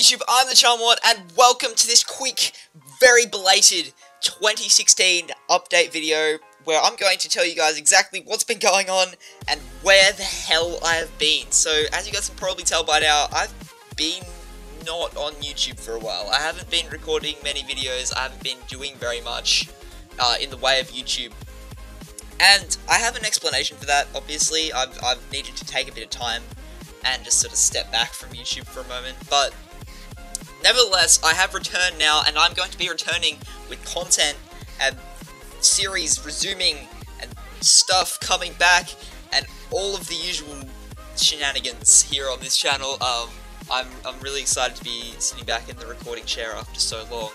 YouTube? I'm the Charmawot, and welcome to this quick, very belated 2016 update video where I'm going to tell you guys exactly what's been going on and where the hell I have been. So, as you guys can probably tell by now, I've been not on YouTube for a while. I haven't been recording many videos, I haven't been doing very much in the way of YouTube. And I have an explanation for that. Obviously, I've needed to take a bit of time and just sort of step back from YouTube for a moment, but nevertheless, I have returned now, and I'm going to be returning with content and series resuming and stuff coming back and all of the usual shenanigans here on this channel. I'm really excited to be sitting back in the recording chair after so long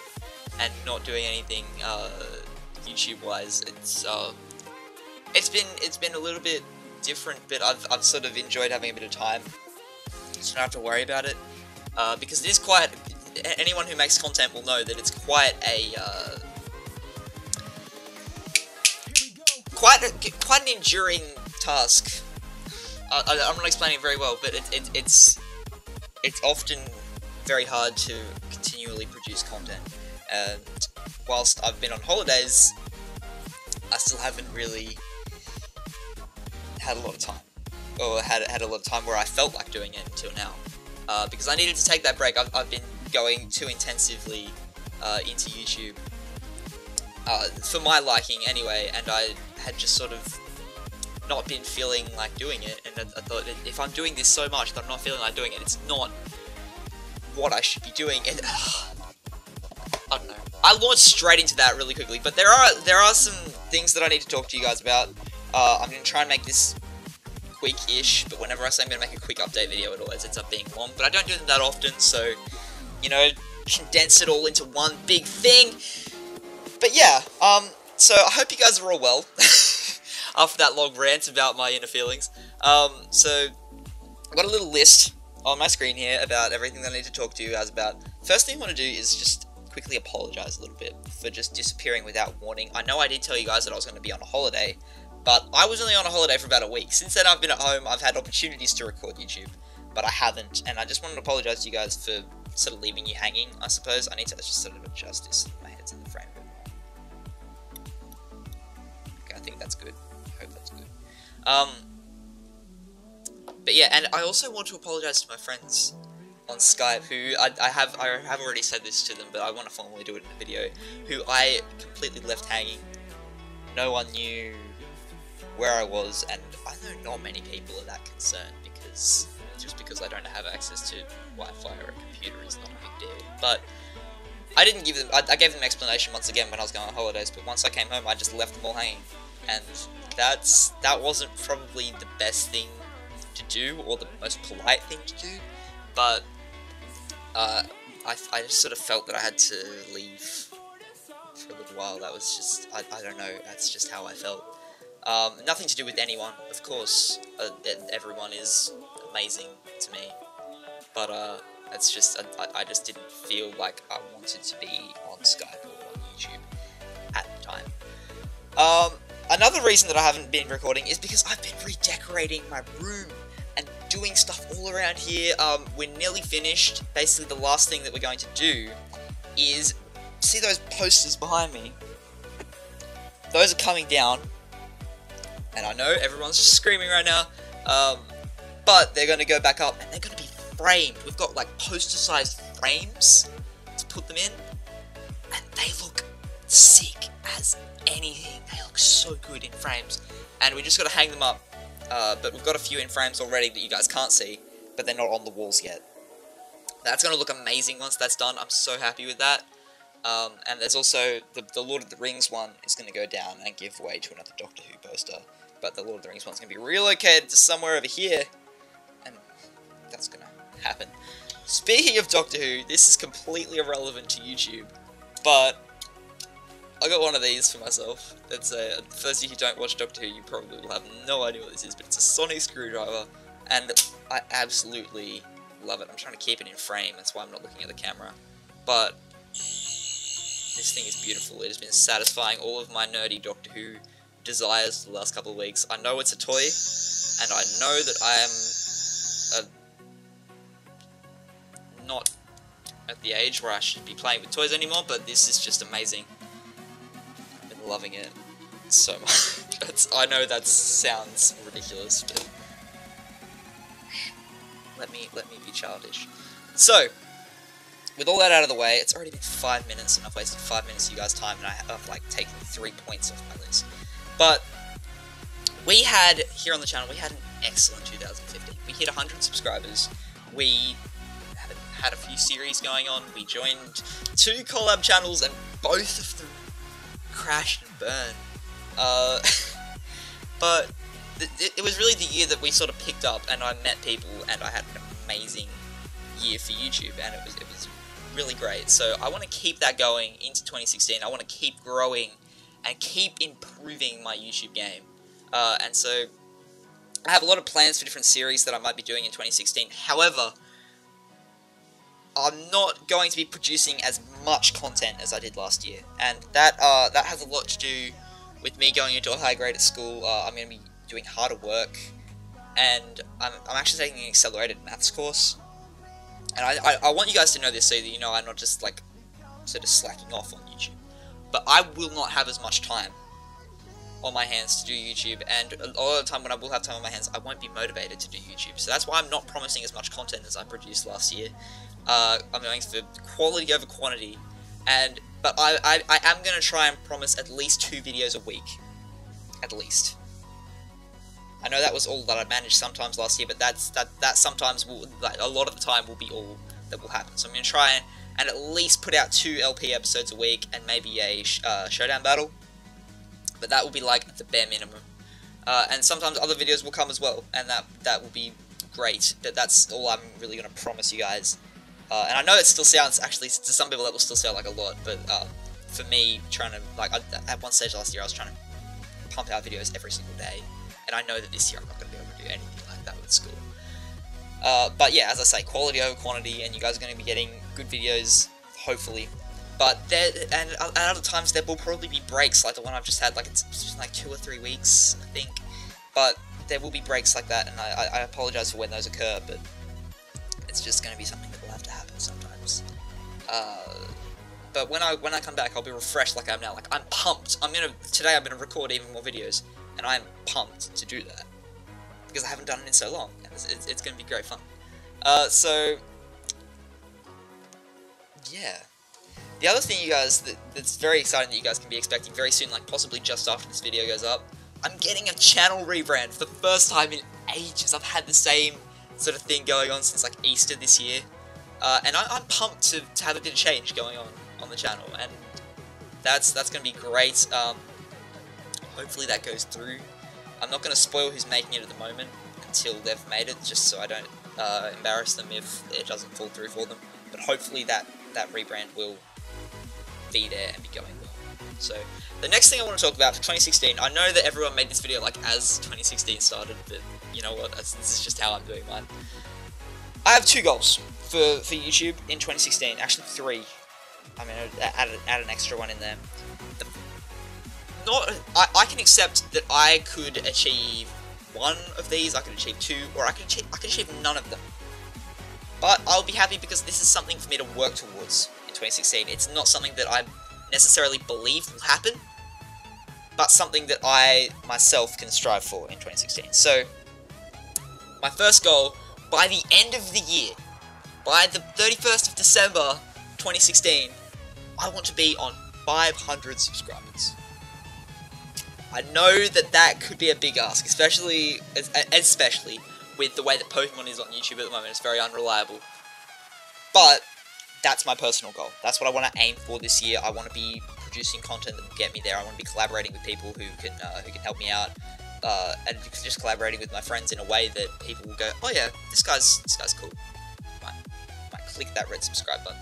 and not doing anything YouTube wise. It's been a little bit different, but I've sort of enjoyed having a bit of time, so I don't have to worry about it, because it is quite, anyone who makes content will know that it's quite an enduring task. I'm not explaining it very well, but it's often very hard to continually produce content, and whilst I've been on holidays, I still haven't really had a lot of time, or had a lot of time where I felt like doing it until now, because I needed to take that break. I've been going too intensively into YouTube, for my liking anyway, and I had just sort of not been feeling like doing it, and I thought, if I'm doing this so much that I'm not feeling like doing it, it's not what I should be doing, and I don't know. I launched straight into that really quickly, but there are some things that I need to talk to you guys about. I'm going to try and make this quick-ish, but whenever I say I'm going to make a quick update video, it always ends up being long, but I don't do them that often, so, you know, condense it all into one big thing. But yeah, so I hope you guys are all well, after that long rant about my inner feelings. So, I've got a little list on my screen here about everything that I need to talk to you guys about. First thing I want to do is just quickly apologize a little bit for just disappearing without warning. I know I did tell you guys that I was going to be on a holiday, but I was only on a holiday for about a week. Since then, I've been at home. I've had opportunities to record YouTube, but I haven't, and I just wanted to apologize to you guys for sort of leaving you hanging, I suppose. I need to just sort of adjust this. My head's in the frame a bit more. Okay, I think that's good. I hope that's good. But yeah, and I also want to apologize to my friends on Skype, who I have already said this to them, but I want to formally do it in the video, who I completely left hanging. No one knew where I was, and I know not many people are that concerned, because just because I don't have access to Wi-Fi or a computer is not a big deal. But I didn't give them, I gave them an explanation once again when I was going on holidays, but once I came home I just left them all hanging, and that wasn't probably the best thing to do, or the most polite thing to do, but I just sort of felt that I had to leave for a little while. That was just, I don't know, that's just how I felt. Nothing to do with anyone, of course. Everyone is amazing to me, but it's just, I just didn't feel like I wanted to be on Skype or on YouTube at the time. Another reason that I haven't been recording is because I've been redecorating my room and doing stuff all around here. We're nearly finished. Basically, the last thing that we're going to do is, see those posters behind me? Those are coming down, and I know everyone's just screaming right now, but they're going to go back up, and they're going to be framed. We've got like poster-sized frames to put them in, and they look sick as anything. They look so good in frames, and we just got to hang them up. But we've got a few in frames already that you guys can't see, but they're not on the walls yet. That's going to look amazing once that's done. I'm so happy with that. And there's also the Lord of the Rings one is going to go down and give way to another Doctor Who poster, but the Lord of the Rings one's going to be relocated to somewhere over here, and that's going to happen. Speaking of Doctor Who, this is completely irrelevant to YouTube, but I got one of these for myself. It's for those of you who don't watch Doctor Who, you probably will have no idea what this is, but it's a sonic screwdriver, and I absolutely love it. I'm trying to keep it in frame, that's why I'm not looking at the camera, but this thing is beautiful. It has been satisfying all of my nerdy Doctor Who desires for the last couple of weeks. I know it's a toy, and I know that I am not at the age where I should be playing with toys anymore, but this is just amazing. I've been loving it so much. I know that sounds ridiculous, but let me be childish. So, with all that out of the way, it's already been 5 minutes, and I've wasted 5 minutes of you guys' time, and I've like taken 3 points off my list. But we had here on the channel, we had an excellent 2015. We hit 100 subscribers. We had a few series going on. We joined 2 collab channels, and both of them crashed and burned. But it was really the year that we sort of picked up, and I met people, and I had an amazing year for YouTube, and it was really great. So I want to keep that going into 2016. I want to keep growing and keep improving my YouTube game. And so I have a lot of plans for different series that I might be doing in 2016. However, I'm not going to be producing as much content as I did last year, and that has a lot to do with me going into a high grade at school. I'm going to be doing harder work, and I'm actually taking an accelerated maths course. And I want you guys to know this so that you know I'm not just like sort of slacking off on YouTube. But I will not have as much time on my hands to do YouTube, and a lot of the time when I will have time on my hands, I won't be motivated to do YouTube. So that's why I'm not promising as much content as I produced last year. I'm going for quality over quantity, but I am going to try and promise at least 2 videos a week. At least. I know that was all that I managed sometimes last year, but that sometimes will, like, a lot of the time will be all that will happen. So I'm going to try and at least put out 2 LP episodes a week, and maybe a showdown battle. But that will be like the bare minimum. And sometimes other videos will come as well, and that will be great. But that's all I'm really going to promise you guys. And I know it still sounds, actually, to some people that will still sound like a lot, but for me, trying to, like, at one stage last year I was trying to pump out videos every single day. And I know that this year I'm not going to be able to do anything like that with school. But yeah, as I say, quality over quantity, and you guys are going to be getting good videos, hopefully. But and at other times there will probably be breaks, like the one I've just had, like it's just like 2 or 3 weeks, I think. But there will be breaks like that, and I apologize for when those occur, but it's just going to be something that will have to happen sometimes. But when I come back, I'll be refreshed like I am now. Like, I'm pumped. Today I'm gonna record even more videos, and I'm pumped to do that because I haven't done it in so long, and it's gonna be great fun. So yeah. The other thing, you guys, that's very exciting that you guys can be expecting very soon, like possibly just after this video goes up, I'm getting a channel rebrand for the first time in ages. I've had the same sort of thing going on since like Easter this year, and I'm pumped to have a bit of change going on the channel, and that's going to be great. Hopefully that goes through. I'm not going to spoil who's making it at the moment until they've made it, just so I don't embarrass them if it doesn't fall through for them. But hopefully that rebrand will be there and be going well. So the next thing I want to talk about for 2016, I know that everyone made this video like as 2016 started, but you know what, this is just how I'm doing mine. I have 2 goals for YouTube in 2016, actually 3. I'm going to add an extra one in there. I can accept that I could achieve 1 of these, I could achieve 2, or I could achieve none of them. But I'll be happy because this is something for me to work towards in 2016. It's not something that I necessarily believe will happen, but something that I myself can strive for in 2016. So, my first goal, by the end of the year, by the 31st of December 2016, I want to be on 500 subscribers. I know that could be a big ask, especially with the way that Pokemon is on YouTube at the moment. It's very unreliable. But that's my personal goal. That's what I want to aim for this year. I want to be producing content that will get me there. I want to be collaborating with people who can help me out, and just collaborating with my friends in a way that people will go, oh yeah, this guy's cool. Might click that red subscribe button.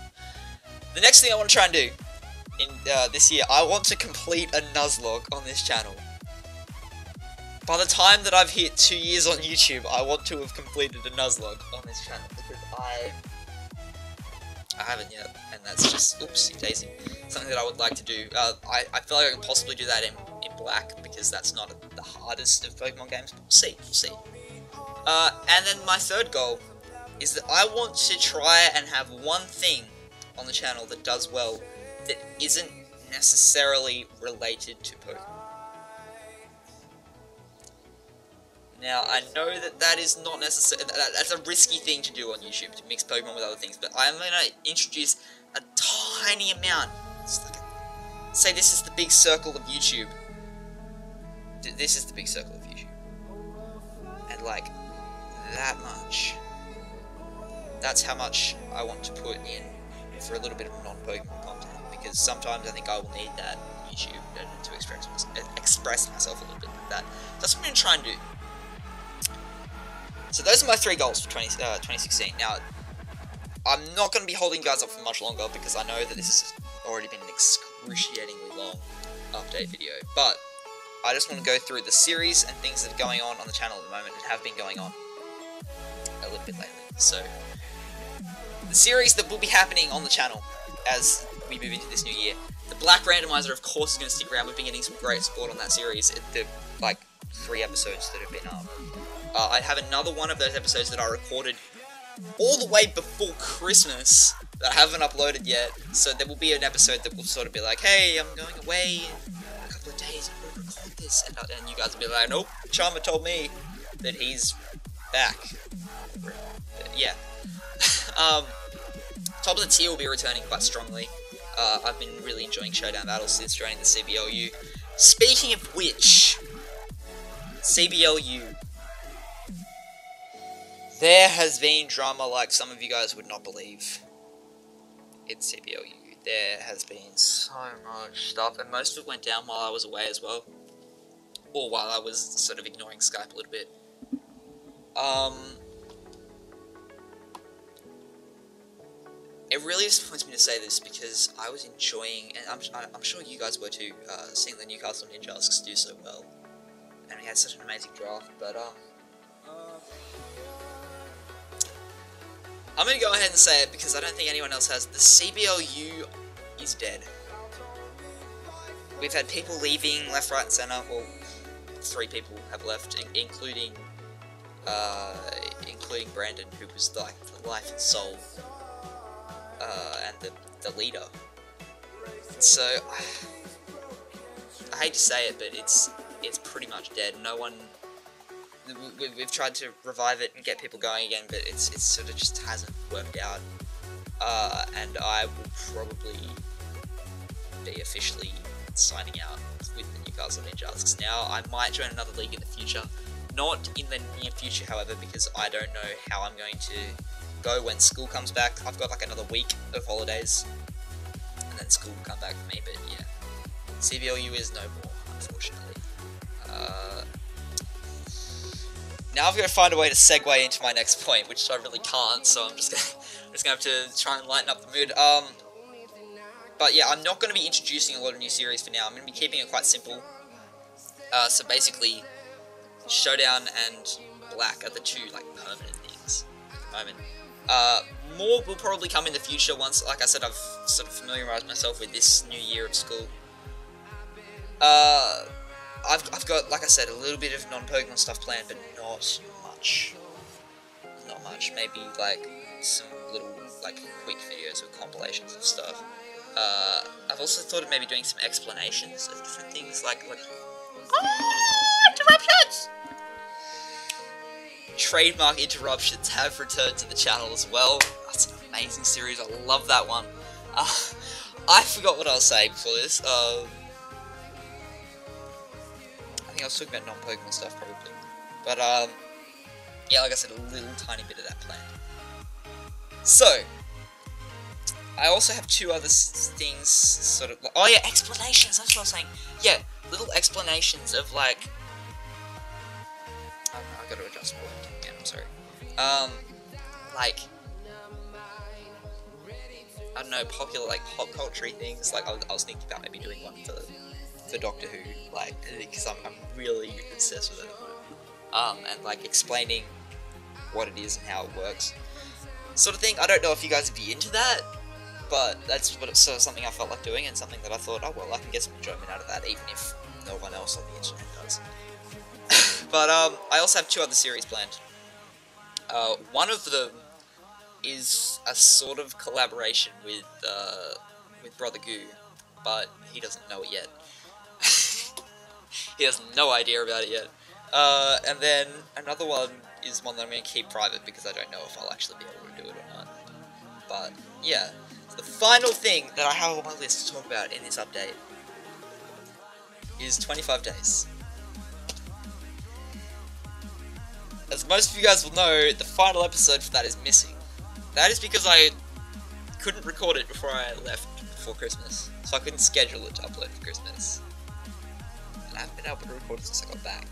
The next thing I want to try and do in this year, I want to complete a Nuzlocke on this channel. By the time that I've hit 2 years on YouTube, I want to have completed a Nuzlocke on this channel, because I haven't yet, and that's just, oopsie daisy, something that I would like to do. I feel like I can possibly do that in Black, because that's not the hardest of Pokemon games, but we'll see. And then my third goal is that I want to try and have one thing on the channel that does well that isn't necessarily related to Pokemon. Now, I know that that is not necessary. That's a risky thing to do on YouTube, to mix Pokemon with other things, but I'm going to introduce a tiny amount. Say this is the big circle of YouTube. This is the big circle of YouTube. And like, that much. That's how much I want to put in for a little bit of non-Pokemon content. Because sometimes I think I will need that on YouTube to express myself a little bit like that. That's what I'm going to try and do. So those are my 3 goals for 2016. Now, I'm not going to be holding you guys up for much longer because I know that this has already been an excruciatingly long update video. But I just want to go through the series and things that are going on the channel at the moment and have been going on a little bit lately. So, the series that will be happening on the channel as we move into this new year. The Black Randomizer, of course, is going to stick around. We've been getting some great support on that series. The, like, 3 episodes that have been up. I have another one of those episodes that I recorded all the way before Christmas that I haven't uploaded yet. So there will be an episode that will sort of be like, hey, I'm going away in a couple of days, I'm going to record this. And you guys will be like, nope, Charma told me that he's back. But yeah. Top of the Tier will be returning quite strongly. I've been really enjoying Showdown Battles since joining the CBLU. Speaking of which, CBLU. There has been drama like some of you guys would not believe in CBLU. There has been so much stuff, and most of it went down while I was away as well. Or while I was sort of ignoring Skype a little bit. It really disappoints me to say this because I was enjoying, and I'm sure you guys were too, seeing the Newcastle Ninjasks do so well. And we had such an amazing draft, but I'm going to go ahead and say it because I don't think anyone else has. The CBLU is dead. We've had people leaving left, right, and centre. Well, 3 people have left, including Brandon, who was like the life and soul, and the leader. So I hate to say it, but it's pretty much dead. No one. We've tried to revive it and get people going again, but it's sort of just hasn't worked out. And I will probably be officially signing out with the Newcastle Ninjasks now. I might join another league in the future. Not in the near future, however, because I don't know how I'm going to go when school comes back. I've got like another week of holidays, and then school will come back for me, but yeah. CBLU is no more, unfortunately. Now I've got to find a way to segue into my next point, which I really can't, so I'm just gonna have to try and lighten up the mood. But yeah, I'm not going to be introducing a lot of new series for now. I'm going to be keeping it quite simple. So basically, Showdown and Black are the 2 like permanent things at the moment. More will probably come in the future once, like I said, I've sort of familiarised myself with this new year of school. I've got, like I said, a little bit of non-Pokemon stuff planned, but not much. Not much. Maybe, like, some little, like, quick videos or compilations of stuff. I've also thought of maybe doing some explanations of different things, like interruptions! Trademark interruptions have returned to the channel as well. That's an amazing series, I love that one. I forgot what I was saying before this. I was talking about non-Pokemon stuff, probably. But, yeah, like I said, a little tiny bit of that planned. So, I also have 2 other things, sort of, oh yeah, explanations, that's what I was saying. Yeah, little explanations of, like, I don't know, I gotta adjust my webcam again, I'm sorry. Like, I don't know, popular, like, pop culture things, like, I was thinking about maybe doing one for Doctor Who, like, because I'm really obsessed with it, and like explaining what it is and how it works, sort of thing. I don't know if you guys would be into that, but that's what it's sort of something I felt like doing, and something that I thought, oh well, I can get some enjoyment out of that, even if no one else on the internet does. But I also have 2 other series planned. One of them is a sort of collaboration with Brother Goo, but he doesn't know it yet. He has no idea about it yet. And then another one is one that I'm going to keep private because I don't know if I'll actually be able to do it or not. But yeah, the final thing that I have on my list to talk about in this update is 25 days. As most of you guys will know, the final episode for that is missing. That is because I couldn't record it before I left before Christmas, so I couldn't schedule it to upload for Christmas. And I haven't been able to record it since I got back.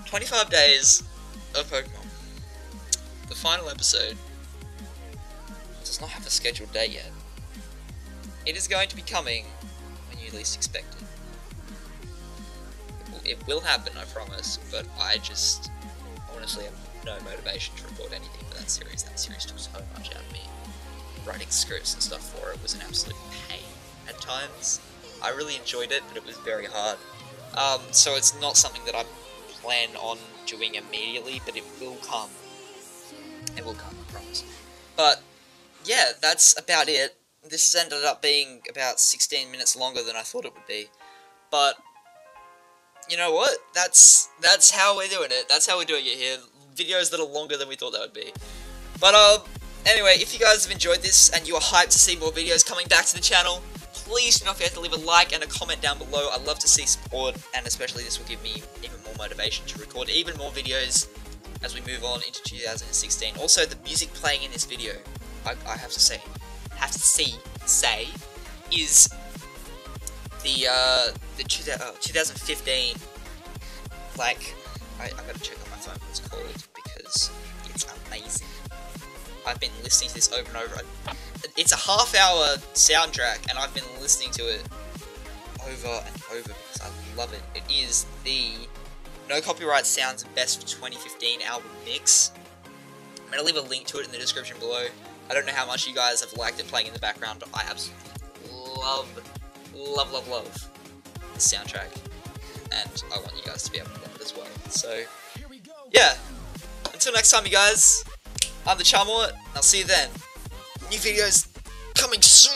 25 days of Pokemon. The final episode does not have a scheduled date yet. It is going to be coming when you least expect it. It will happen, I promise, but I just honestly have no motivation to record anything for that series. That series took so much out of me. Writing scripts and stuff for it was an absolute pain at times. I really enjoyed it, but it was very hard. So it's not something that I plan on doing immediately, but it will come. It will come, I promise. But yeah, that's about it. This has ended up being about 16 minutes longer than I thought it would be. But you know what? That's how we're doing it. That's how we're doing it here. Videos that are longer than we thought they would be. But anyway, if you guys have enjoyed this and you are hyped to see more videos coming back to the channel, please do not forget to leave a like and a comment down below. I'd love to see support, and especially this will give me even more motivation to record even more videos as we move on into 2016. Also, the music playing in this video, I have to say, is the 2015, like, I gotta check on my phone what it's called, because it's amazing. I've been listening to this over and over. It's a half-hour soundtrack, and I've been listening to it over and over because I love it. It is the No Copyright Sounds Best of 2015 album mix. I'm gonna leave a link to it in the description below. I don't know how much you guys have liked it playing in the background, but I absolutely love the soundtrack, and I want you guys to be able to love it as well. So, yeah, until next time, you guys, I'm the Charmawot, and I'll see you then. New videos coming soon!